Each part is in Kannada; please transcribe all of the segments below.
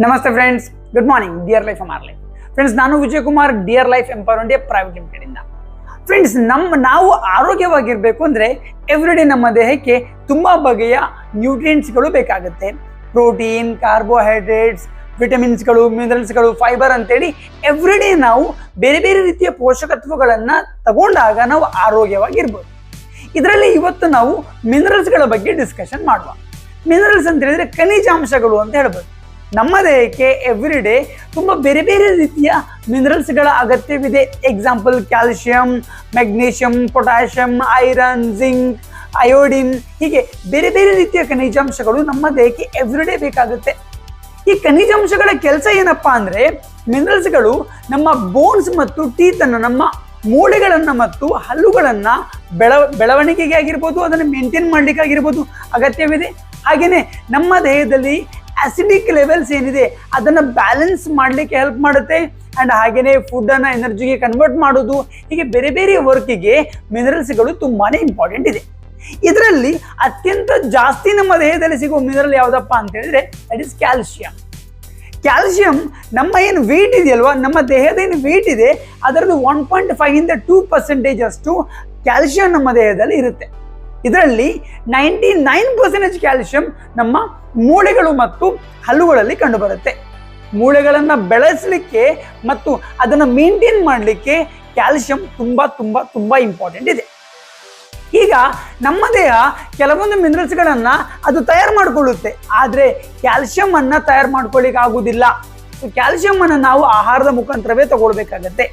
ನಮಸ್ತೆ friends, good morning dear life ಅಮಾರ್ ಲೈಫ್. ಫ್ರೆಂಡ್ಸ್, ನಾನು Vijay Kumar, dear life empower India private limited ಇಂದ. ಫ್ರೆಂಡ್ಸ್, ನಾವು ಆರೋಗ್ಯವಾಗಿರಬೇಕು ಅಂದರೆ ಎವ್ರಿಡೇ ನಮ್ಮ ದೇಹಕ್ಕೆ ತುಂಬ ಬಗೆಯ ನ್ಯೂಟ್ರಿಯೆಂಟ್ಸ್ಗಳು ಬೇಕಾಗುತ್ತೆ. ಪ್ರೋಟೀನ್, ಕಾರ್ಬೋಹೈಡ್ರೇಟ್ಸ್, ವಿಟಮಿನ್ಸ್ಗಳು, ಮಿನರಲ್ಸ್ಗಳು, ಫೈಬರ್ ಅಂತೇಳಿ ಎವ್ರಿಡೇ ನಾವು ಬೇರೆ ಬೇರೆ ರೀತಿಯ ಪೋಷಕತ್ವಗಳನ್ನು ತಗೊಂಡಾಗ ನಾವು ಆರೋಗ್ಯವಾಗಿರ್ಬೋದು. ಇದರಲ್ಲಿ ಇವತ್ತು ನಾವು ಮಿನರಲ್ಸ್ಗಳ ಬಗ್ಗೆ ಡಿಸ್ಕಷನ್ ಮಾಡುವ. ಮಿನರಲ್ಸ್ ಅಂತ ಹೇಳಿದ್ರೆ ಖನಿಜಾಂಶಗಳು ಅಂತ ಹೇಳ್ಬೋದು. ನಮ್ಮ ದೇಹಕ್ಕೆ ಎವ್ರಿಡೇ ತುಂಬ ಬೇರೆ ಬೇರೆ ರೀತಿಯ ಮಿನರಲ್ಸ್ಗಳ ಅಗತ್ಯವಿದೆ. Example calcium, magnesium, potassium, iron, zinc, iodine, ಹೀಗೆ ಬೇರೆ ಬೇರೆ ರೀತಿಯ ಖನಿಜಾಂಶಗಳು ನಮ್ಮ ದೇಹಕ್ಕೆ ಎವ್ರಿಡೇ ಬೇಕಾಗುತ್ತೆ. ಈ ಖನಿಜಾಂಶಗಳ ಕೆಲಸ ಏನಪ್ಪಾ ಅಂದರೆ, ಮಿನರಲ್ಸ್ಗಳು ನಮ್ಮ ಬೋನ್ಸ್ ಮತ್ತು ಟೀತನ್ನು, ನಮ್ಮ ಮೂಳೆಗಳನ್ನು ಮತ್ತು ಹಲ್ಲುಗಳನ್ನು ಬೆಳವಣಿಗೆಗೆ ಆಗಿರ್ಬೋದು, ಅದನ್ನು ಮೇಂಟೈನ್ ಮಾಡಲಿಕ್ಕೆ ಆಗಿರ್ಬೋದು ಅಗತ್ಯವಿದೆ. ಹಾಗೆಯೇ ನಮ್ಮ ದೇಹದಲ್ಲಿ ಆಸಿಡಿಕ್ ಲೆವೆಲ್ಸ್ ಏನಿದೆ ಅದನ್ನು ಬ್ಯಾಲೆನ್ಸ್ ಮಾಡಲಿಕ್ಕೆ ಹೆಲ್ಪ್ ಮಾಡುತ್ತೆ. ಆ್ಯಂಡ್ ಹಾಗೆಯೇ ಫುಡ್ಡನ್ನು ಎನರ್ಜಿಗೆ ಕನ್ವರ್ಟ್ ಮಾಡೋದು, ಹೀಗೆ ಬೇರೆ ಬೇರೆ ವರ್ಕಿಗೆ ಮಿನರಲ್ಸ್ಗಳು ತುಂಬಾ ಇಂಪಾರ್ಟೆಂಟ್ ಇದೆ. ಇದರಲ್ಲಿ ಅತ್ಯಂತ ಜಾಸ್ತಿ ನಮ್ಮ ದೇಹದಲ್ಲಿ ಸಿಗುವ ಮಿನರಲ್ ಯಾವುದಪ್ಪ ಅಂತ ಹೇಳಿದ್ರೆ ದಟ್ ಇಸ್ ಕ್ಯಾಲ್ಶಿಯಂ. ಕ್ಯಾಲ್ಶಿಯಂ ನಮ್ಮ ಏನು ವೇಟ್ ಇದೆಯಲ್ವಾ, ನಮ್ಮ ದೇಹದ ಏನು ವೇಟ್ ಇದೆ ಅದರದ್ದು 1.5 ಇಂದ 2% ಅಷ್ಟು ಕ್ಯಾಲ್ಶಿಯಂ ನಮ್ಮ ದೇಹದಲ್ಲಿ ಇರುತ್ತೆ. ಇದರಲ್ಲಿ 99% ಕ್ಯಾಲ್ಶಿಯಂ ನಮ್ಮ ಮೂಳೆಗಳು ಮತ್ತು ಹಲ್ಲುಗಳಲ್ಲಿ ಕಂಡುಬರುತ್ತೆ. ಮೂಳೆಗಳನ್ನು ಬೆಳೆಸಲಿಕ್ಕೆ ಮತ್ತು ಅದನ್ನು ಮೇಂಟೈನ್ ಮಾಡಲಿಕ್ಕೆ ಕ್ಯಾಲ್ಶಿಯಂ ತುಂಬ ತುಂಬ ತುಂಬ ಇಂಪಾರ್ಟೆಂಟ್ ಇದೆ. ಈಗ ನಮ್ಮ ದೇಹ ಕೆಲವೊಂದು ಮಿನರಲ್ಸ್ಗಳನ್ನು ಅದು ತಯಾರು ಮಾಡಿಕೊಳ್ಳುತ್ತೆ, ಆದರೆ ಕ್ಯಾಲ್ಶಿಯಂ ಅನ್ನು ತಯಾರು ಮಾಡ್ಕೊಳ್ಳಿಕ್ಕೆ ಆಗುವುದಿಲ್ಲ. ಕ್ಯಾಲ್ಶಿಯಂ ಅನ್ನು ನಾವು ಆಹಾರದ ಮುಖಾಂತರವೇ ತಗೊಳ್ಬೇಕಾಗತ್ತೆ.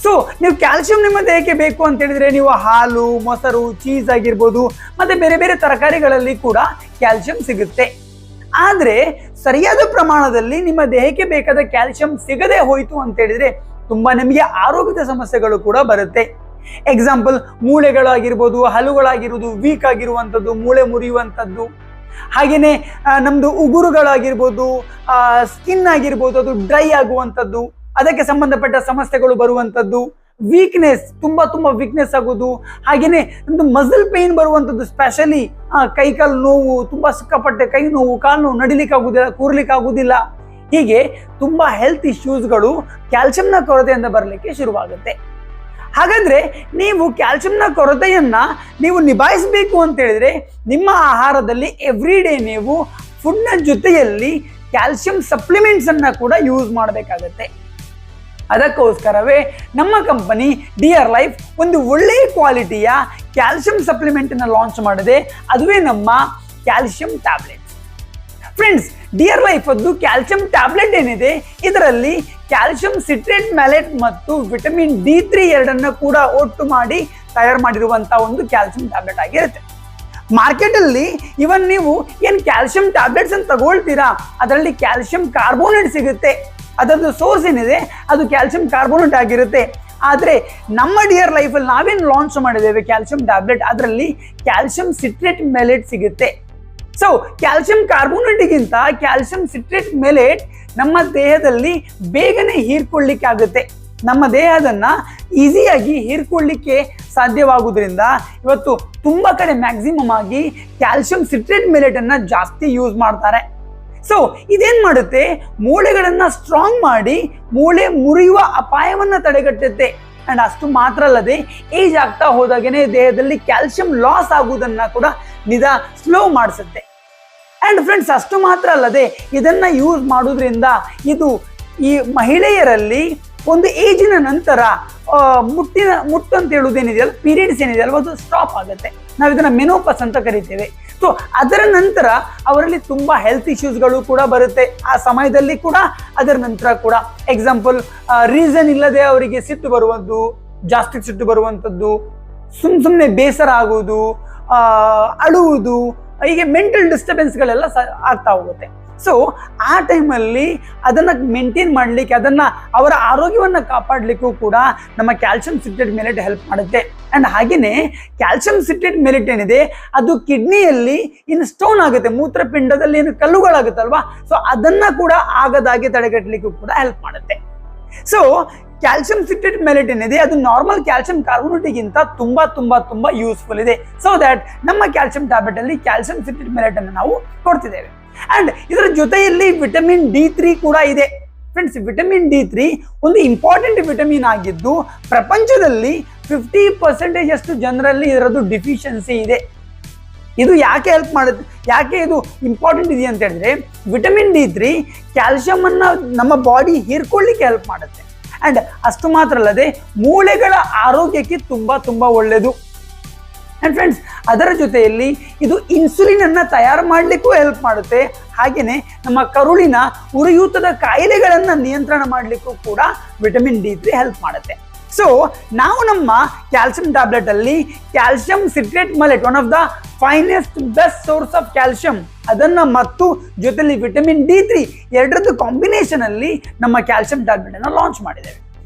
ಸೊ ನೀವು ಕ್ಯಾಲ್ಶಿಯಂ ನಿಮ್ಮ ದೇಹಕ್ಕೆ ಬೇಕು ಅಂತ ಹೇಳಿದ್ರೆ ನೀವು ಹಾಲು, ಮೊಸರು, ಚೀಸ್ ಆಗಿರ್ಬೋದು ಮತ್ತೆ ಬೇರೆ ಬೇರೆ ತರಕಾರಿಗಳಲ್ಲಿ ಕೂಡ ಕ್ಯಾಲ್ಶಿಯಂ ಸಿಗುತ್ತೆ. ಆದರೆ ಸರಿಯಾದ ಪ್ರಮಾಣದಲ್ಲಿ ನಿಮ್ಮ ದೇಹಕ್ಕೆ ಬೇಕಾದ ಕ್ಯಾಲ್ಶಿಯಂ ಸಿಗದೆ ಹೋಯಿತು ಅಂತ ಹೇಳಿದ್ರೆ ತುಂಬಾ ನಿಮಗೆ ಆರೋಗ್ಯದ ಸಮಸ್ಯೆಗಳು ಕೂಡ ಬರುತ್ತೆ. ಎಕ್ಸಾಂಪಲ್ ಮೂಳೆಗಳಾಗಿರ್ಬೋದು, ಹಲ್ಲುಗಳಾಗಿರುವುದು ವೀಕ್ ಆಗಿರುವಂಥದ್ದು, ಮೂಳೆ ಮುರಿಯುವಂಥದ್ದು, ಹಾಗೆಯೇ ನಮ್ಮದು ಉಗುರುಗಳಾಗಿರ್ಬೋದು, ಸ್ಕಿನ್ ಆಗಿರ್ಬೋದು ಅದು ಡ್ರೈ ಆಗುವಂಥದ್ದು, ಅದಕ್ಕೆ ಸಂಬಂಧಪಟ್ಟ ಸಮಸ್ಯೆಗಳು ಬರುವಂಥದ್ದು, ವೀಕ್ನೆಸ್, ತುಂಬ ವೀಕ್ನೆಸ್ ಆಗೋದು, ಹಾಗೆಯೇ ನಮ್ಮದು ಮಸಲ್ ಪೇನ್ ಬರುವಂಥದ್ದು, ಸ್ಪೆಷಲಿ ಕೈಕಾಲು ನೋವು, ತುಂಬ ಸಿಕ್ಕಾಪಟ್ಟೆ ಕೈ ನೋವು, ಕಾಲು ನೋವು, ನಡಿಲಿಕ್ಕೆ ಆಗುದಿಲ್ಲ, ಕೂರ್ಲಿಕ್ಕೆ ಆಗುದಿಲ್ಲ, ಹೀಗೆ ತುಂಬ ಹೆಲ್ತ್ ಇಶ್ಯೂಸ್ಗಳು ಕ್ಯಾಲ್ಶಿಯಂನ ಕೊರತೆಯಿಂದ ಬರಲಿಕ್ಕೆ ಶುರುವಾಗುತ್ತೆ. ಹಾಗಾದರೆ ನೀವು ಕ್ಯಾಲ್ಶಿಯಂನ ಕೊರತೆಯನ್ನು ನೀವು ನಿಭಾಯಿಸಬೇಕು ಅಂತ ಹೇಳಿದ್ರೆ ನಿಮ್ಮ ಆಹಾರದಲ್ಲಿ ಎವ್ರಿಡೇ ನೀವು ಫುಡ್ನ ಜೊತೆಯಲ್ಲಿ ಕ್ಯಾಲ್ಶಿಯಂ ಸಪ್ಲಿಮೆಂಟ್ಸನ್ನು ಕೂಡ ಯೂಸ್ ಮಾಡಬೇಕಾಗತ್ತೆ. ಅದಕ್ಕೋಸ್ಕರವೇ ನಮ್ಮ ಕಂಪನಿ ಡಿಯರ್ ಲೈಫ್ ಒಂದು ಒಳ್ಳೆಯ ಕ್ವಾಲಿಟಿಯ ಕ್ಯಾಲ್ಶಿಯಂ ಸಪ್ಲಿಮೆಂಟನ್ನು ಲಾಂಚ್ ಮಾಡಿದೆ. ಅದುವೇ ನಮ್ಮ calcium tablet. Friends, dear life ಅದು ಕ್ಯಾಲ್ಶಿಯಂ ಟ್ಯಾಬ್ಲೆಟ್ ಏನಿದೆ ಇದರಲ್ಲಿ ಕ್ಯಾಲ್ಶಿಯಂ ಸಿಟ್ರೇಟ್ ಮ್ಯಾಲೇಟ್ ಮತ್ತು ವಿಟಮಿನ್ D3 ಎರಡನ್ನು ಕೂಡ ಒಟ್ಟು ಮಾಡಿ ತಯಾರು ಮಾಡಿರುವಂಥ ಒಂದು ಕ್ಯಾಲ್ಶಿಯಂ ಟ್ಯಾಬ್ಲೆಟ್ ಆಗಿರುತ್ತೆ. ಮಾರ್ಕೆಟಲ್ಲಿ ಇವನ್ ನೀವು ಏನು ಕ್ಯಾಲ್ಶಿಯಂ ಟ್ಯಾಬ್ಲೆಟ್ಸ್ ಅಂತ ತಗೊಳ್ತೀರಾ ಅದರಲ್ಲಿ ಕ್ಯಾಲ್ಶಿಯಂ ಕಾರ್ಬೋನೇಟ್ ಸಿಗುತ್ತೆ. ಅದರದ್ದು ಸೋರ್ಸ್ ಏನಿದೆ ಅದು ಕ್ಯಾಲ್ಶಿಯಂ ಕಾರ್ಬೋನೇಟ್ ಆಗಿರುತ್ತೆ. ಆದರೆ ನಮ್ಮ ಡಿಯರ್ ಲೈಫಲ್ಲಿ ನಾವೇನು ಲಾಂಚ್ ಮಾಡಿದ್ದೇವೆ ಕ್ಯಾಲ್ಶಿಯಂ ಟ್ಯಾಬ್ಲೆಟ್, ಅದರಲ್ಲಿ ಕ್ಯಾಲ್ಶಿಯಂ ಸಿಟ್ರೇಟ್ ಮೆಲೇಟ್ ಸಿಗುತ್ತೆ. ಸೊ ಕ್ಯಾಲ್ಶಿಯಂ ಕಾರ್ಬೋನೇಟ್ಗಿಂತ ಕ್ಯಾಲ್ಶಿಯಂ ಸಿಟ್ರೇಟ್ ಮೆಲೇಟ್ ನಮ್ಮ ದೇಹದಲ್ಲಿ ಬೇಗನೆ ಹೀರ್ಕೊಳ್ಳಿಕ್ಕೆ ಆಗುತ್ತೆ. ನಮ್ಮ ದೇಹದನ್ನು ಈಸಿಯಾಗಿ ಹೀರ್ಕೊಳ್ಳಿಕ್ಕೆ ಸಾಧ್ಯವಾಗುವುದರಿಂದ ಇವತ್ತು ತುಂಬ ಕಡೆ ಮ್ಯಾಕ್ಸಿಮಮ್ ಆಗಿ ಕ್ಯಾಲ್ಶಿಯಂ ಸಿಟ್ರೇಟ್ ಮೆಲೇಟನ್ನು ಜಾಸ್ತಿ ಯೂಸ್ ಮಾಡ್ತಾರೆ. ಸೊ ಇದೇನು ಮಾಡುತ್ತೆ, ಮೂಳೆಗಳನ್ನು ಸ್ಟ್ರಾಂಗ್ ಮಾಡಿ ಮೂಳೆ ಮುರಿಯುವ ಅಪಾಯವನ್ನು ತಡೆಗಟ್ಟುತ್ತೆ. ಆ್ಯಂಡ್ ಅಷ್ಟು ಮಾತ್ರ ಅಲ್ಲದೆ ಏಜ್ ಆಗ್ತಾ ಹೋದಾಗೇ ದೇಹದಲ್ಲಿ ಕ್ಯಾಲ್ಶಿಯಂ ಲಾಸ್ ಆಗುವುದನ್ನು ಕೂಡ ಸ್ಲೋ ಮಾಡಿಸುತ್ತೆ. ಆ್ಯಂಡ್ ಫ್ರೆಂಡ್ಸ್, ಅಷ್ಟು ಮಾತ್ರ ಅಲ್ಲದೆ ಇದನ್ನು ಯೂಸ್ ಮಾಡೋದ್ರಿಂದ ಇದು ಈ ಮಹಿಳೆಯರಲ್ಲಿ ಒಂದು ಏಜಿನ ನಂತರ ಮುಟ್ಟು ಅಂತ ಹೇಳುವುದೇನಿದೆಯಲ್ಲ, ಪೀರಿಯಡ್ಸ್ ಏನಿದೆಯಲ್ಲ ಅದು ಸ್ಟಾಪ್ ಆಗುತ್ತೆ. ನಾವು ಇದನ್ನು ಮೆನೋಪಸ್ ಅಂತ ಕರಿತೇವೆ. ಸೊ ಅದರ ನಂತರ ಅವರಲ್ಲಿ ತುಂಬ ಹೆಲ್ತ್ ಇಶ್ಯೂಸ್ಗಳು ಕೂಡ ಬರುತ್ತೆ ಆ ಸಮಯದಲ್ಲಿ ಕೂಡ, ಅದರ ನಂತರ ಕೂಡ. ಎಕ್ಸಾಂಪಲ್ ರೀಸನ್ ಇಲ್ಲದೆ ಅವರಿಗೆ ಸಿಟ್ಟು ಬರುವಂಥದ್ದು, ಜಾಸ್ತಿ ಸಿಟ್ಟು ಬರುವಂಥದ್ದು, ಸುಮ್ಮನೆ ಬೇಸರ ಆಗುವುದು, ಅಳುವುದು, ಹೀಗೆ ಮೆಂಟಲ್ ಡಿಸ್ಟರ್ಬೆನ್ಸ್ಗಳೆಲ್ಲ ಆಗ್ತಾ ಹೋಗುತ್ತೆ. ಸೊ ಆ ಟೈಮಲ್ಲಿ ಅದನ್ನು ಮೇಂಟೈನ್ ಮಾಡಲಿಕ್ಕೆ, ಅದನ್ನು ಅವರ ಆರೋಗ್ಯವನ್ನು ಕಾಪಾಡಲಿಕ್ಕೂ ಕೂಡ ನಮ್ಮ ಕ್ಯಾಲ್ಶಿಯಂ ಸಿಟ್ರೇಟ್ ಮೆಲೇಟ್ ಹೆಲ್ಪ್ ಮಾಡುತ್ತೆ. ಆ್ಯಂಡ್ ಹಾಗೆಯೇ ಕ್ಯಾಲ್ಶಿಯಂ ಸಿಟ್ರೇಟ್ ಮೆಲೇಟ್ ಏನಿದೆ ಅದು ಕಿಡ್ನಿಯಲ್ಲಿ ಇನ್ನು ಸ್ಟೋನ್ ಆಗುತ್ತೆ, ಮೂತ್ರಪಿಂಡದಲ್ಲಿ ಏನು ಕಲ್ಲುಗಳಾಗುತ್ತಲ್ವಾ, ಸೊ ಅದನ್ನು ಕೂಡ ಆಗದಾಗೆ ತಡೆಗಟ್ಟಲಿಕ್ಕೂ ಕೂಡ ಹೆಲ್ಪ್ ಮಾಡುತ್ತೆ. ಸೊ ಕ್ಯಾಲ್ಸಿಯಂ ಸಿಟ್ರೇಟ್ ಮೆಲೆಟ್ ಏನಿದೆ ಅದು ನಾರ್ಮಲ್ ಕ್ಯಾಲ್ಸಿಯಂ ಕಾರ್ಬೋನೇಟ್ಗಿಂತ ತುಂಬಾ ತುಂಬಾ ತುಂಬಾ ಯೂಸ್ಫುಲ್ ಇದೆ. ಸೊ ದಟ್ ನಮ್ಮ ಕ್ಯಾಲ್ಸಿಯಂ ಟ್ಯಾಬ್ಲೆಟ್ ಅಲ್ಲಿ ಕ್ಯಾಲ್ಸಿಯಂ ಸಿಟ್ರೇಟ್ ಮೆಲೆಟ್ ಅನ್ನು ನಾವು ಕೊಡ್ತಿದ್ದೇವೆ. ಅಂಡ್ ಇದರ ಜೊತೆಯಲ್ಲಿ ವಿಟಮಿನ್ D3 ಕೂಡ ಇದೆ. ಫ್ರೆಂಡ್ಸ್, ವಿಟಮಿನ್ D3 ಒಂದು ಇಂಪಾರ್ಟೆಂಟ್ ವಿಟಮಿನ್ ಆಗಿದ್ದು ಪ್ರಪಂಚದಲ್ಲಿ 50% ಅಷ್ಟು ಜನರಲ್ಲಿ ಇದರದ್ದು ಡಿಫಿಷಿಯನ್ಸಿ ಇದೆ. ಇದು ಯಾಕೆ ಹೆಲ್ಪ್ ಮಾಡುತ್ತೆ, ಯಾಕೆ ಇದು ಇಂಪಾರ್ಟೆಂಟ್ ಇದೆ ಅಂತ ಹೇಳಿದ್ರೆ, ವಿಟಮಿನ್ D3 ಕ್ಯಾಲ್ಸಿಯಂ ಅನ್ನ ನಮ್ಮ ಬಾಡಿ ಹೀರ್ಕೊಳ್ಳಿಕ್ಕೆ ಹೆಲ್ಪ್ ಮಾಡುತ್ತೆ. ಅಂಡ್ ಅಷ್ಟು ಮಾತ್ರ ಅಲ್ಲದೆ ಮೂಳೆಗಳ ಆರೋಗ್ಯಕ್ಕೆ ತುಂಬಾ ತುಂಬಾ ಒಳ್ಳೆಯದು. ಅಂಡ್ ಫ್ರೆಂಡ್ಸ್, ಅದರ ಜೊತೆಯಲ್ಲಿ ಇದು ಇನ್ಸುಲಿನ್ ಅನ್ನ ತಯಾರು ಮಾಡಲಿಕ್ಕೂ ಹೆಲ್ಪ್ ಮಾಡುತ್ತೆ. ಹಾಗೇನೆ ನಮ್ಮ ಕರುಳಿನ ಉರಿಯೂತದ ಕಾಯಿಲೆಗಳನ್ನ ನಿಯಂತ್ರಣ ಮಾಡಲಿಕ್ಕೂ ಕೂಡ ವಿಟಮಿನ್ D3 ಹೆಲ್ಪ್ ಮಾಡುತ್ತೆ. ಸೊ ನಾವು ನಮ್ಮ ಕ್ಯಾಲ್ಸಿಯಂ ಟ್ಯಾಬ್ಲೆಟ್ ಅಲ್ಲಿ calcium citrate malate, one of the finest best source of calcium, ಅದನ್ನ ಮತ್ತು ಜೊತೆಲಿ ವಿಟಮಿನ್ D3 ಎರಡರದ್ದು ಕಾಂಬಿನೇಷನ್ ಅಲ್ಲಿ ನಮ್ಮ ಕ್ಯಾಲ್ಸಿಯಂ ಟ್ಯಾಬ್ಲೆಟ್ ಅನ್ನು ಲಾಂಚ್ ಮಾಡಿದ್ದೇವೆ.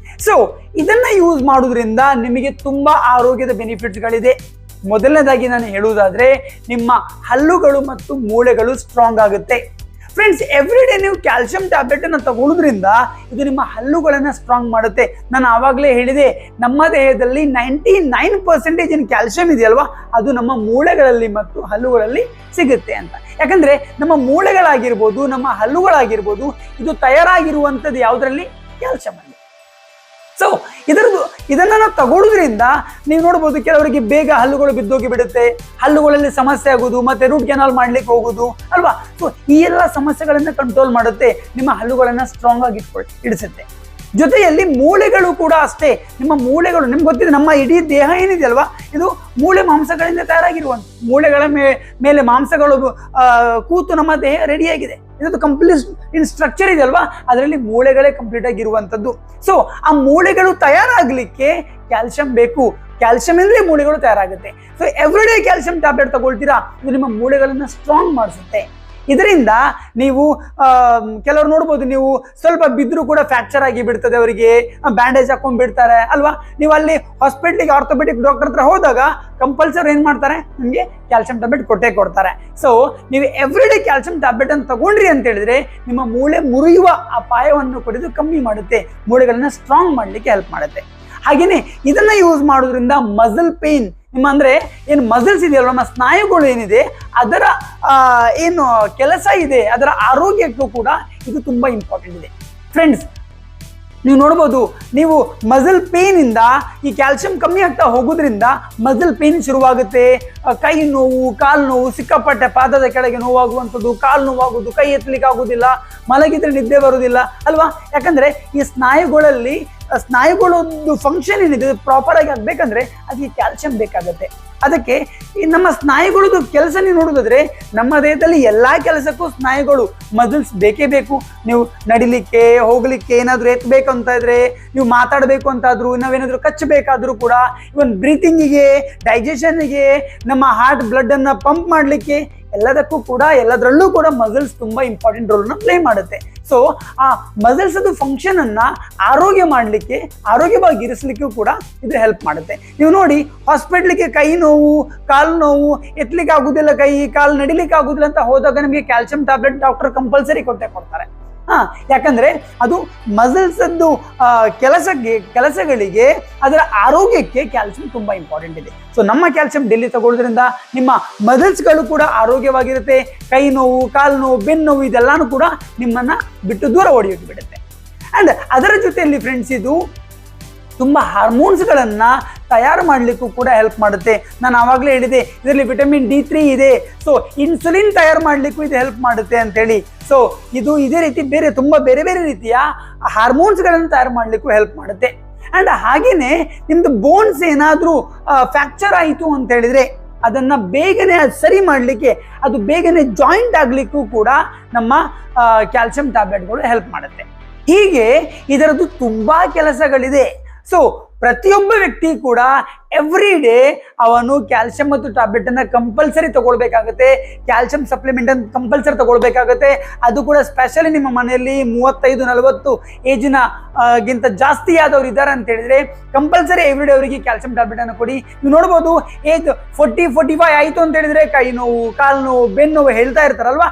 ಸೊ ಇದನ್ನ ಯೂಸ್ ಮಾಡೋದ್ರಿಂದ ನಿಮಗೆ ತುಂಬಾ ಆರೋಗ್ಯದ ಬೆನಿಫಿಟ್ಸ್ಗಳಿದೆ. ಮೊದಲನೇದಾಗಿ ನಾನು ಹೇಳುವುದಾದ್ರೆ ನಿಮ್ಮ ಹಲ್ಲುಗಳು ಮತ್ತು ಮೂಳೆಗಳು ಸ್ಟ್ರಾಂಗ್ ಆಗುತ್ತೆ. ಫ್ರೆಂಡ್ಸ್, ಎವ್ರಿ ಡೇ ನೀವು ಕ್ಯಾಲ್ಸಿಯಂ ಟ್ಯಾಬ್ಲೆಟ್ ಅನ್ನು ತಗೊಳ್ಳೋದ್ರಿಂದ ಇದು ನಿಮ್ಮ ಹಲ್ಲುಗಳನ್ನ ಸ್ಟ್ರಾಂಗ್ ಮಾಡುತ್ತೆ. ನಾನು ಆವಾಗಲೇ ಹೇಳಿದೆ, ನಮ್ಮ ದೇಹದಲ್ಲಿ 99% ಏನು ಕ್ಯಾಲ್ಸಿಯಂ ಇದೆಯಲ್ವಾ, ಅದು ನಮ್ಮ ಮೂಳೆಗಳಲ್ಲಿ ಮತ್ತು ಹಲ್ಲುಗಳಲ್ಲಿ ಸಿಗುತ್ತೆ ಅಂತ. ಯಾಕಂದ್ರೆ ನಮ್ಮ ಮೂಳೆಗಳಾಗಿರ್ಬೋದು, ನಮ್ಮ ಹಲ್ಲುಗಳಾಗಿರ್ಬೋದು, ಇದು ತಯಾರಾಗಿರುವಂಥದ್ದು ಯಾವುದರಲ್ಲಿ? ಕ್ಯಾಲ್ಸಿಯಂ ಅಲ್ಲಿ. ಸೊ ಇದನ್ನ ನಾವು ತಗೊಳ್ಳೋದ್ರಿಂದ ನೀವು ನೋಡ್ಬೋದು, ಕೆಲವರಿಗೆ ಬೇಗ ಹಲ್ಲುಗಳು ಬಿದ್ದೋಗಿ ಬಿಡುತ್ತೆ, ಹಲ್ಲುಗಳಲ್ಲಿ ಸಮಸ್ಯೆ ಆಗೋದು, ಮತ್ತೆ ರೂಟ್ ಕೆನಾಲ್ ಮಾಡ್ಲಿಕ್ಕೆ ಹೋಗೋದು ಅಲ್ವಾ. ಸೊ ಈ ಎಲ್ಲ ಸಮಸ್ಯೆಗಳನ್ನ ಕಂಟ್ರೋಲ್ ಮಾಡುತ್ತೆ, ನಿಮ್ಮ ಹಲ್ಲುಗಳನ್ನ ಸ್ಟ್ರಾಂಗ್ ಆಗಿ ಇಡಿಸುತ್ತೆ. ಜೊತೆಯಲ್ಲಿ ಮೂಳೆಗಳು ಕೂಡ ಅಷ್ಟೇ. ನಿಮ್ಮ ಮೂಳೆಗಳು, ನಿಮ್ಗೆ ಗೊತ್ತಿದೆ, ನಮ್ಮ ಇಡೀ ದೇಹ ಏನಿದೆ ಅಲ್ವಾ, ಇದು ಮೂಳೆ ಮಾಂಸಗಳಿಂದ ತಯಾರಾಗಿರುವಂತ. ಮೂಳೆಗಳ ಮೇಲೆ ಮಾಂಸಗಳು ಕೂತು ನಮ್ಮ ದೇಹ ರೆಡಿಯಾಗಿದೆ. ಇದೊಂದು ಕಂಪ್ಲೀಟ್ ಇನ್ ಸ್ಟ್ರಕ್ಚರ್ ಇದೆ ಅಲ್ವಾ, ಅದರಲ್ಲಿ ಮೂಳೆಗಳೇ ಕಂಪ್ಲೀಟ್ ಆಗಿರುವಂಥದ್ದು. ಸೊ ಆ ಮೂಳೆಗಳು ತಯಾರಾಗಲಿಕ್ಕೆ ಕ್ಯಾಲ್ಸಿಯಂ ಬೇಕು. ಕ್ಯಾಲ್ಸಿಯಂ ಇದ್ರೆ ಮೂಳೆಗಳು ತಯಾರಾಗುತ್ತೆ. So every day calcium tablet ತಗೊಳ್ತೀರಾ, ಇದು ನಿಮ್ಮ ಮೂಳೆಗಳನ್ನ ಸ್ಟ್ರಾಂಗ್ ಮಾಡಿಸುತ್ತೆ. ಇದರಿಂದ ನೀವು ಕೆಲವರು ನೋಡ್ಬೋದು, ನೀವು ಸ್ವಲ್ಪ ಬಿದ್ದರೂ ಕೂಡ ಫ್ರಾಕ್ಚರ್ ಆಗಿ ಬಿಡ್ತದೆ, ಅವರಿಗೆ ಬ್ಯಾಂಡೇಜ್ ಹಾಕೊಂಡ್ ಬಿಡ್ತಾರೆ ಅಲ್ವಾ. ನೀವು ಅಲ್ಲಿ ಹಾಸ್ಪಿಟ್ಲಿಗೆ ಆರ್ಥೋಪೆಡಿಕ್ ಡಾಕ್ಟರ್ ಹತ್ರ ಹೋದಾಗ ಕಂಪಲ್ಸರಿ ಏನ್ ಮಾಡ್ತಾರೆ, ನಿಮಗೆ ಕ್ಯಾಲ್ಸಿಯಂ ಟ್ಯಾಬ್ಲೆಟ್ ಕೊಟ್ಟೇ ಕೊಡ್ತಾರೆ. ಸೊ ನೀವು ಎವ್ರಿ ಡೇ ಕ್ಯಾಲ್ಸಿಯಂ ಟ್ಯಾಬ್ಲೆಟ್ ಅನ್ನು ತಗೊಂಡ್ರಿ ಅಂತ ಹೇಳಿದ್ರೆ ನಿಮ್ಮ ಮೂಳೆ ಮುರಿಯುವ ಅಪಾಯವನ್ನು ಕೂಡ ಕಮ್ಮಿ ಮಾಡುತ್ತೆ, ಮೂಳೆಗಳನ್ನ ಸ್ಟ್ರಾಂಗ್ ಮಾಡ್ಲಿಕ್ಕೆ ಹೆಲ್ಪ್ ಮಾಡುತ್ತೆ. ಹಾಗೇನೆ ಇದನ್ನ ಯೂಸ್ ಮಾಡೋದ್ರಿಂದ ಮಸಲ್ ಪೇನ್, ನಿಮ್ಮ ಅಂದ್ರೆ ಏನು ಮಸಲ್ಸ್ ಇದೆಯಲ್ವ, ನಮ್ಮ ಸ್ನಾಯುಗಳು ಏನಿದೆ ಅದರ ಏನು ಕೆಲಸ ಇದೆ, ಅದರ ಆರೋಗ್ಯಕ್ಕೂ ಕೂಡ ಇದು ತುಂಬಾ ಇಂಪಾರ್ಟೆಂಟ್ ಇದೆ. ಫ್ರೆಂಡ್ಸ್, ನೀವು ನೋಡ್ಬೋದು, ನೀವು ಮಸಲ್ ಪೇನ್ ಇಂದ ಈ ಕ್ಯಾಲ್ಸಿಯಂ ಕಮ್ಮಿ ಆಗ್ತಾ ಹೋಗೋದ್ರಿಂದ ಮಸಲ್ ಪೇನ್ ಶುರುವಾಗುತ್ತೆ. ಕೈ ನೋವು, ಕಾಲು ನೋವು, ಸಿಕ್ಕಾಪಟ್ಟೆ ಪಾದದ ಕೆಳಗೆ ನೋವಾಗುವಂಥದ್ದು, ಕಾಲು ನೋವಾಗೋದು, ಕೈ ಎತ್ತಲಿಕ್ಕೆ ಆಗೋದಿಲ್ಲ, ಮಲಗಿದ್ರೆ ನಿದ್ದೆ ಬರೋದಿಲ್ಲ ಅಲ್ವಾ. ಯಾಕಂದ್ರೆ ಈ ಸ್ನಾಯುಗಳೊಂದು ಫಂಕ್ಷನ್ ಏನಿದೆ ಪ್ರಾಪರ್ ಆಗಿ ಆಗ್ಬೇಕಂದ್ರೆ ಅದಕ್ಕೆ ಕ್ಯಾಲ್ಸಿಯಂ ಬೇಕಾಗುತ್ತೆ. ಅದಕ್ಕೆ ನಮ್ಮ ಸ್ನಾಯುಗಳದ್ದು ಕೆಲಸ ನೀವು ನೋಡೋದಾದ್ರೆ, ನಮ್ಮ ದೇಹದಲ್ಲಿ ಎಲ್ಲಾ ಕೆಲಸಕ್ಕೂ ಸ್ನಾಯುಗಳು, ಮಸಲ್ಸ್ ಬೇಕೇ ಬೇಕು. ನೀವು ನಡಿಲಿಕ್ಕೆ, ಹೋಗ್ಲಿಕ್ಕೆ, ಏನಾದ್ರು ಎತ್ತಬೇಕು ಅಂತ ಇದ್ರೆ, ನೀವು ಮಾತಾಡಬೇಕು ಅಂತಾದ್ರು, ನಾವೇನಾದ್ರು ಕಚ್ಚಬೇಕಾದ್ರೂ ಕೂಡ, ಇವನ್ ಬ್ರೀತಿಂಗಿಗೆ, ಡೈಜೆಷನ್ಗೆ, ನಮ್ಮ ಹಾರ್ಟ್ ಬ್ಲಡ್ ಅನ್ನ ಪಂಪ್ ಮಾಡ್ಲಿಕ್ಕೆ, ಎಲ್ಲದರಲ್ಲೂ ಕೂಡ ಮಸಲ್ಸ್ ತುಂಬಾ ಇಂಪಾರ್ಟೆಂಟ್ ರೋಲ್ ನ ಪ್ಲೇ ಮಾಡುತ್ತೆ. ಸೊ ಆ ಮಸಲ್ಸ್ ಅದು ಫಂಕ್ಷನ್ ಅನ್ನ ಆರೋಗ್ಯ ಮಾಡ್ಲಿಕ್ಕೆ, ಆರೋಗ್ಯವಾಗಿ ಇರಿಸಲಿಕ್ಕೂ ಕೂಡ ಇದು ಹೆಲ್ಪ್ ಮಾಡುತ್ತೆ. ನೀವು ನೋಡಿ, ಹಾಸ್ಪಿಟ್ಲಿಗೆ ಕೈ ನೋವು, ಕಾಲು ನೋವು, ಎತ್ತಲಿಕ್ಕೆ ಆಗುದಿಲ್ಲ, ಕೈ ಕಾಲು ನಡಿಲಿಕ್ಕೆ ಆಗುದಿಲ್ಲ ಅಂತ ಹೋದಾಗ ನಮಗೆ ಕ್ಯಾಲ್ಸಿಯಂ ಟ್ಯಾಬ್ಲೆಟ್ ಡಾಕ್ಟರ್ ಕಂಪಲ್ಸರಿ ಕೊಡ್ತಾರೆ. ಯಾಕಂದ್ರೆ ಅದು ಮಸಲ್ಸ್ ಅದ್ದು ಕೆಲಸಗಳಿಗೆ, ಅದರ ಆರೋಗ್ಯಕ್ಕೆ ಕ್ಯಾಲ್ಸಿಯಂ ತುಂಬಾ ಇಂಪಾರ್ಟೆಂಟ್ ಇದೆ. ಸೊ ನಮ್ಮ ಕ್ಯಾಲ್ಸಿಯಂ ಡೈಲಿ ತಗೊಳ್ಳೋದ್ರಿಂದ ನಿಮ್ಮ ಮಸಲ್ಸ್ಗಳು ಕೂಡ ಆರೋಗ್ಯವಾಗಿರುತ್ತೆ. ಕೈ ನೋವು, ಕಾಲು ನೋವು, ಬೆನ್ನು ನೋವು ಇದೆಲ್ಲಾನು ಕೂಡ ನಿಮ್ಮನ್ನ ಬಿಟ್ಟು ದೂರ ಓಡಿಯೋಗಿ ಬಿಡುತ್ತೆ. ಅಂಡ್ ಅದರ ಜೊತೆಯಲ್ಲಿ ಫ್ರೆಂಡ್ಸ್, ಇದು ತುಂಬಾ ಹಾರ್ಮೋನ್ಸ್ಗಳನ್ನ ತಯಾರು ಮಾಡಲಿಕ್ಕೂ ಕೂಡ ಹೆಲ್ಪ್ ಮಾಡುತ್ತೆ. ನಾನು ಆವಾಗಲೇ ಹೇಳಿದೆ, ಇದರಲ್ಲಿ ವಿಟಮಿನ್ D3 ಇದೆ. ಸೊ ಇನ್ಸುಲಿನ್ ತಯಾರು ಮಾಡಲಿಕ್ಕೂ ಇದು ಹೆಲ್ಪ್ ಮಾಡುತ್ತೆ ಅಂತೇಳಿ. ಸೊ ಇದು ಇದೇ ರೀತಿ ಬೇರೆ ಬೇರೆ ರೀತಿಯ ಹಾರ್ಮೋನ್ಸ್ಗಳನ್ನು ತಯಾರು ಮಾಡಲಿಕ್ಕೂ ಹೆಲ್ಪ್ ಮಾಡುತ್ತೆ. ಅಂಡ್ ಹಾಗೇನೆ ನಿಮ್ದು ಬೋನ್ಸ್ ಏನಾದ್ರೂ ಫ್ರಾಕ್ಚರ್ ಆಯಿತು ಅಂತ ಹೇಳಿದ್ರೆ ಅದನ್ನ ಬೇಗನೆ ಸರಿ ಮಾಡಲಿಕ್ಕೆ, ಅದು ಬೇಗನೆ ಜಾಯಿಂಟ್ ಆಗ್ಲಿಕ್ಕೂ ಕೂಡ ನಮ್ಮ ಕ್ಯಾಲ್ಸಿಯಂ ಟ್ಯಾಬ್ಲೆಟ್ಗಳು ಹೆಲ್ಪ್ ಮಾಡುತ್ತೆ. ಹೀಗೆ ಇದರದ್ದು ತುಂಬಾ ಕೆಲಸಗಳಿದೆ. ಸೊ ಪ್ರತಿಯೊಬ್ಬ ವ್ಯಕ್ತಿ ಕೂಡ ಎವ್ರಿ ಡೇ ಅವನು ಕ್ಯಾಲ್ಸಿಯಂ ಮತ್ತು ಟ್ಯಾಬ್ಲೆಟ್ ಅನ್ನ ಕಂಪಲ್ಸರಿ ತಗೊಳ್ಬೇಕಾಗುತ್ತೆ, ಕ್ಯಾಲ್ಸಿಯಂ ಸಪ್ಲಿಮೆಂಟ್ ಅನ್ನು ಕಂಪಲ್ಸರಿ ತಗೊಳ್ಬೇಕಾಗುತ್ತೆ. ಅದು ಕೂಡ ಸ್ಪೆಷಲಿ ನಿಮ್ಮ ಮನೆಯಲ್ಲಿ 35-40 ಏಜಿನ ಗಿಂತ ಜಾಸ್ತಿ ಆದವ್ರು ಇದ್ದಾರೆ ಅಂತ ಹೇಳಿದ್ರೆ ಕಂಪಲ್ಸರಿ ಎವ್ರಿ ಡೇ ಅವರಿಗೆ ಕ್ಯಾಲ್ಸಿಯಂ ಟ್ಯಾಬ್ಲೆಟ್ ಅನ್ನು ಕೊಡಿ. ನೀವು ನೋಡ್ಬೋದು ಏಜ್ 40-45 ಆಯ್ತು ಅಂತ ಹೇಳಿದ್ರೆ ಕೈ ನೋವು, ಕಾಲು ನೋವು, ಬೆನ್ನು ನೋವು ಹೇಳ್ತಾ ಇರ್ತಾರಲ್ವಾ,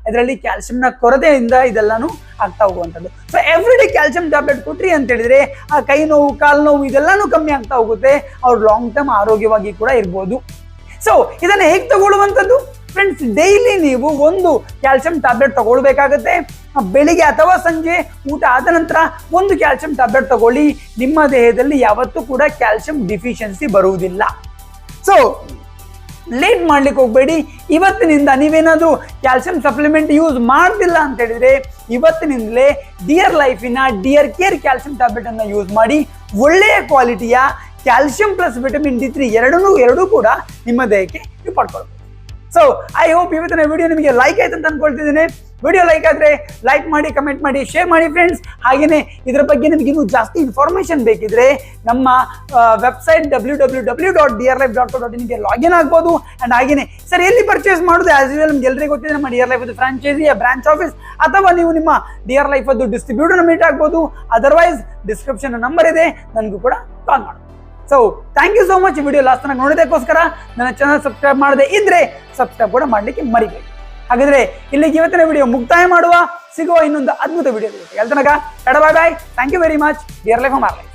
ಇದರಲ್ಲಿ ಕ್ಯಾಲ್ಸಿಯಂನ ಕೊರತೆಯಿಂದ ಇದೆಲ್ಲಾನು ಆಗ್ತಾ ಹೋಗುವಂಥದ್ದು. So every day calcium tablet ಕೊಟ್ರಿ ಅಂತ ಹೇಳಿದ್ರೆ ಆ ಕೈ ನೋವು, ಕಾಲು ನೋವು ಇದೆಲ್ಲಾನು ಕಮ್ಮಿ ಆಗ್ತಾ ಹೋಗುತ್ತೆ. ಅವ್ರು ಲಾಂಗ್ ಟರ್ಮ್ ಆರೋಗ್ಯವಾಗಿ ಕೂಡ ಇರ್ಬೋದು. ಸೊ ಇದನ್ನ ಹೇಗೆ ತಗೊಳ್ಳುವಂಥದ್ದು ಫ್ರೆಂಡ್ಸ್? ಡೈಲಿ ನೀವು ಒಂದು ಕ್ಯಾಲ್ಸಿಯಂ ಟ್ಯಾಬ್ಲೆಟ್ ತಗೊಳ್ಬೇಕಾಗತ್ತೆ. ಬೆಳಿಗ್ಗೆ ಅಥವಾ ಸಂಜೆ ಊಟ ಆದ ನಂತರ ಒಂದು ಕ್ಯಾಲ್ಸಿಯಂ ಟ್ಯಾಬ್ಲೆಟ್ ತಗೊಳ್ಳಿ. ನಿಮ್ಮ ದೇಹದಲ್ಲಿ ಯಾವತ್ತೂ ಕೂಡ ಕ್ಯಾಲ್ಸಿಯಂ ಡಿಫಿಷಿಯನ್ಸಿ ಬರುವುದಿಲ್ಲ. ಸೊ ಲೇಟ್ ಮಾಡ್ಲಿಕ್ಕೆ ಹೋಗ್ಬೇಡಿ. ಇವತ್ತಿನಿಂದ ನೀವೇನಾದ್ರೂ ಕ್ಯಾಲ್ಸಿಯಂ ಸಪ್ಲಿಮೆಂಟ್ ಯೂಸ್ ಮಾಡ್ತಿಲ್ಲ ಅಂತ ಹೇಳಿದ್ರೆ ಇವತ್ತಿನಿಂದಲೇ ಡಿಯರ್ ಲೈಫಿನ ಡಿಯರ್ ಕೇರ್ ಕ್ಯಾಲ್ಸಿಯಂ ಟ್ಯಾಬ್ಲೆಟ್ ಅನ್ನ ಯೂಸ್ ಮಾಡಿ ಒಳ್ಳೆಯ ಕ್ವಾಲಿಟಿಯ ಕ್ಯಾಲ್ಸಿಯಂ ಪ್ಲಸ್ ವಿಟಮಿನ್ D3 ಎರಡೂ ಕೂಡ ನಿಮ್ಮ ದೇಹಕ್ಕೆ ನೀವು ಪಡ್ಕೊಳ್ಬೋದು. ಸೊ ಐ ಹೋಪ್ ಇವತ್ತಿನ ವಿಡಿಯೋ ನಿಮಗೆ ಲೈಕ್ ಆಯ್ತು ಅಂತ ಅನ್ಕೊಳ್ತಿದ್ದೀನಿ. ವಿಡಿಯೋ ಲೈಕ್ ಆದ್ರೆ ಲೈಕ್ ಮಾಡಿ, ಕಮೆಂಟ್ ಮಾಡಿ, ಶೇರ್ ಮಾಡಿ ಫ್ರೆಂಡ್ಸ್. ಹಾಗೇನೆ ಇದರ ಬಗ್ಗೆ ನಿಮಗೆ ಇನ್ನೂ ಜಾಸ್ತಿ ಇನ್ಫಾರ್ಮೇಶನ್ ಬೇಕಿದ್ರೆ ನಮ್ಮ ವೆಬ್ಸೈಟ್ www.dearlife.co.in ಗೆ ಲಾಗಿನ್ ಆಗ್ಬೋದು. ಅಂಡ್ ಹಾಗೇನೆ ಸರ್ ಎಲ್ಲಿ ಪರ್ಚೇಸ್ ಮಾಡೋದು ಆಸ್ ಯೂಶುವಲ್ ನಿಮ್ಗೆ ಎಲ್ಲರಿಗೂ ಗೊತ್ತಿದೆ, ನಮ್ಮ ಡಿಯರ್ ಲೈಫ್ ಫ್ರಾಂಚೈಸಿಯ ಬ್ರಾಂಚ್ ಆಫೀಸ್ ಅಥವಾ ನೀವು ನಿಮ್ಮ ಡಿಯರ್ ಲೈಫ್ ಡಿಸ್ಟ್ರಿಬ್ಯೂಟರ್ ಮೀಟ್ ಆಗ್ಬೋದು. ಅದರ್ವೈಸ್ ಡಿಸ್ಕ್ರಿಪ್ಷನ್ ನಂಬರ್ ಇದೆ, ನನಗೂ ಕೂಡ ಕಾಲ್ ಮಾಡಿ. So thank you so much. Video last ತನಕ ನೋಡೋದಕ್ಕೋಸ್ಕರ ನನ್ನ ಚಾನಲ್ ಸಬ್ಸ್ಕ್ರೈಬ್ ಮಾಡದೆ ಇದ್ರೆ ಸಬ್ಸ್ಕ್ರೈಬ್ ಕೂಡ ಮಾಡಲಿಕ್ಕೆ ಮರಿಬೇಡಿ. ಹಾಗಾದ್ರೆ ಇಲ್ಲಿಗೆ ಇವತ್ತಿನ ವಿಡಿಯೋ ಮುಕ್ತಾಯ ಮಾಡುವ. ಸಿಗುವ ಇನ್ನೊಂದು ಅದ್ಭುತ ವಿಡಿಯೋ. ಎಲ್ಲಿ ತನಕ bye bye. Thank you very much. Dear life our life.